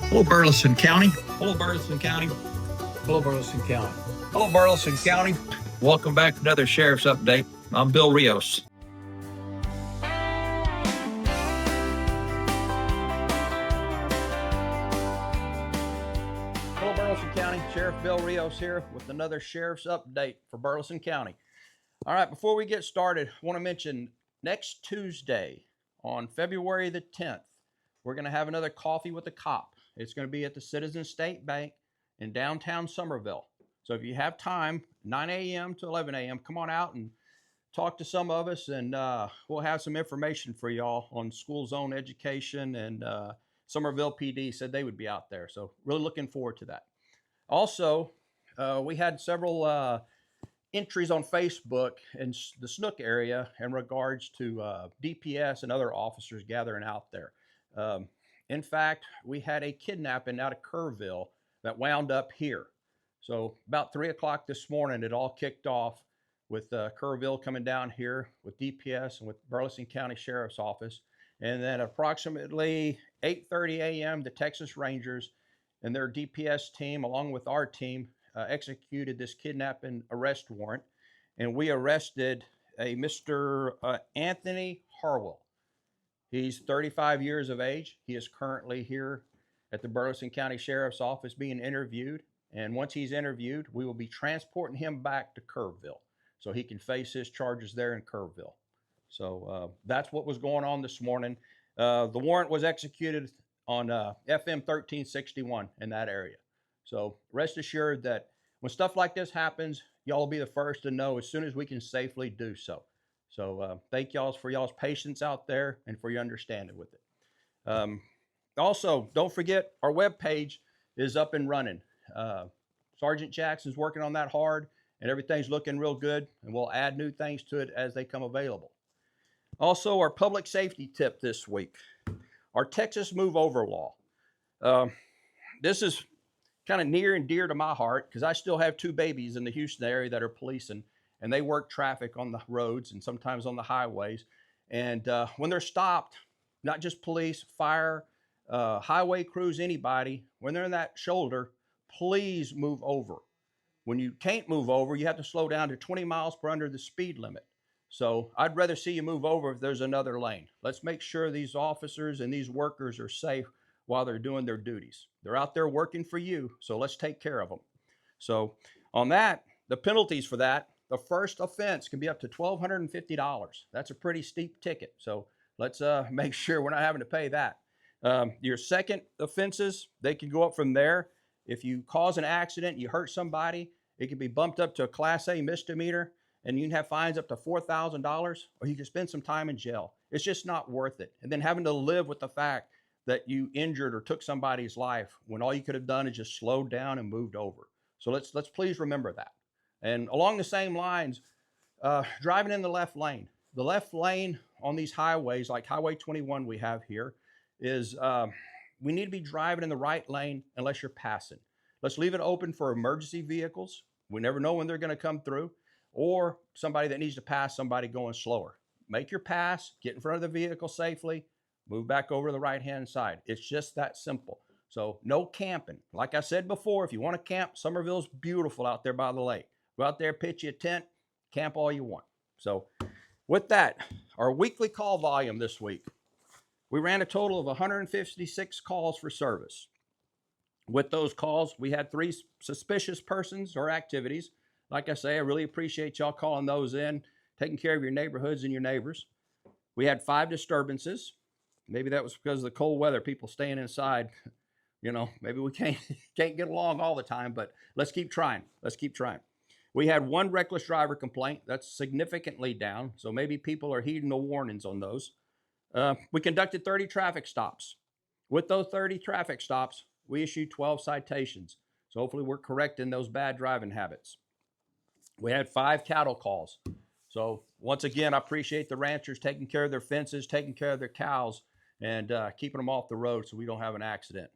Hello, Burleson County. Hello, Burleson County. Hello, Burleson County. Hello, Burleson County. Welcome back to another Sheriff's Update. I'm Bill Rios. Hello, Burleson County. Sheriff Bill Rios here with another Sheriff's Update for Burleson County. All right, before we get started, I want to mention next Tuesday on February the 10th, we're going to have another Coffee with a Cop. It's going to be at the Citizens State Bank in downtown Summerville. So if you have time, 9 a.m. to 11 a.m., come on out and talk to some of us, and we'll have some information for y'all on school zone education, and Summerville PD said they would be out there. So really looking forward to that. Also, we had several entries on Facebook in the Snook area in regards to DPS and other officers gathering out there. In fact, we had a kidnapping out of Kerrville that wound up here. So about 3 o'clock this morning, it all kicked off with Kerrville coming down here with DPS and with Burleson County Sheriff's Office. And then approximately 8:30 a.m., the Texas Rangers and their DPS team, along with our team, executed this kidnapping arrest warrant. And we arrested a Mr. Anthony Harwell. He's 35 years of age. He is currently here at the Burleson County Sheriff's Office being interviewed. And once he's interviewed, we will be transporting him back to Kerrville so he can face his charges there in Kerrville. So that's what was going on this morning. The warrant was executed on FM 1361 in that area. So rest assured that when stuff like this happens, y'all will be the first to know as soon as we can safely do so. So thank y'all for y'all's patience out there and for your understanding with it. Also, don't forget our webpage is up and running. Sergeant Jackson's working on that hard, and everything's looking real good, and we'll add new things to it as they come available. Also, our public safety tip this week, our Texas Move Over law. This is kind of near and dear to my heart because I still have 2 babies in the Houston area that are policing, and they work traffic on the roads and sometimes on the highways. And when they're stopped, not just police, fire, highway crews, anybody, when they're in that shoulder, please move over. When you can't move over, you have to slow down to 20 miles per under the speed limit. So I'd rather see you move over if there's another lane. Let's make sure these officers and these workers are safe while they're doing their duties. They're out there working for you, so let's take care of them. So on that, the penalties for that, the first offense can be up to $1,250. That's a pretty steep ticket. So let's make sure we're not having to pay that. Your second offenses, they can go up from there. If you cause an accident, you hurt somebody, it can be bumped up to a Class A misdemeanor, and you can have fines up to $4,000, or you can spend some time in jail. It's just not worth it. And then having to live with the fact that you injured or took somebody's life when all you could have done is just slowed down and moved over. So let's please remember that. And along the same lines, driving in the left lane. The left lane on these highways, like Highway 21 we have here, is we need to be driving in the right lane unless you're passing. Let's leave it open for emergency vehicles. We never know when they're going to come through, or somebody that needs to pass somebody going slower. Make your pass, get in front of the vehicle safely, move back over to the right-hand side. It's just that simple. So no camping. Like I said before, if you want to camp, Summerville's beautiful out there by the lake. Go out there, pitch you a tent, camp all you want. So with that, our weekly call volume this week, we ran a total of 156 calls for service. With those calls, we had 3 suspicious persons or activities. Like I say, I really appreciate y'all calling those in, taking care of your neighborhoods and your neighbors. We had 5 disturbances. Maybe that was because of the cold weather, people staying inside. You know, maybe we can't get along all the time, but let's keep trying. Let's keep trying. We had 1 reckless driver complaint. That's significantly down, so maybe people are heeding the warnings on those. We conducted 30 traffic stops. With those 30 traffic stops, we issued 12 citations. So hopefully we're correcting those bad driving habits. We had 5 cattle calls. So once again, I appreciate the ranchers taking care of their fences, taking care of their cows, and keeping them off the road so we don't have an accident.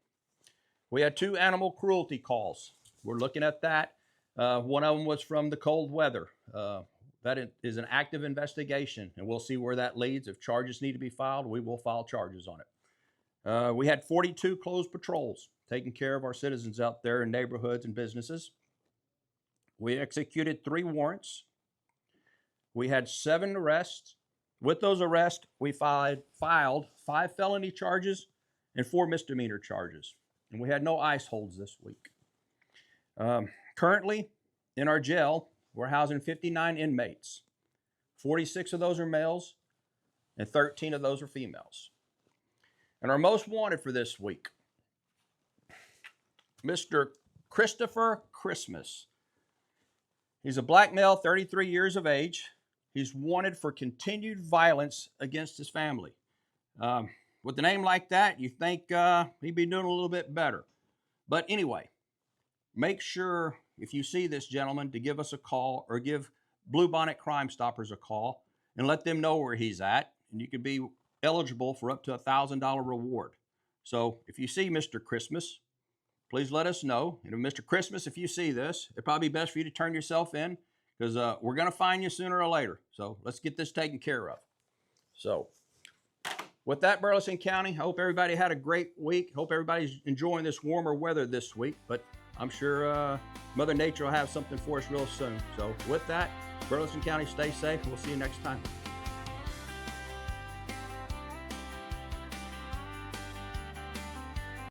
We had 2 animal cruelty calls. We're looking at that. One of them was from the cold weather. That is an active investigation, and we'll see where that leads. If charges need to be filed, we will file charges on it. We had 42 closed patrols taking care of our citizens out there in neighborhoods and businesses. We executed 3 warrants. We had 7 arrests. With those arrests, we filed 5 felony charges and 4 misdemeanor charges. And we had no ICE holds this week. Currently, in our jail, we're housing 59 inmates. 46 of those are males, and 13 of those are females. And our most wanted for this week, Mr. Christopher Christmas. He's a black male, 33 years of age. He's wanted for continued violence against his family. With a name like that, you think he'd be doing a little bit better. But anyway, make sure if you see this gentleman to give us a call or give Bluebonnet Crime Stoppers a call and let them know where he's at, and you could be eligible for up to $1,000 reward. So if you see Mr. Christmas, please let us know. And Mr. Christmas, if you see this, it'd probably be best for you to turn yourself in because we're going to find you sooner or later. So let's get this taken care of. So with that, Burleson County, I hope everybody had a great week. Hope everybody's enjoying this warmer weather this week, but I'm sure Mother Nature will have something for us real soon. So with that, Burleson County, stay safe. We'll see you next time.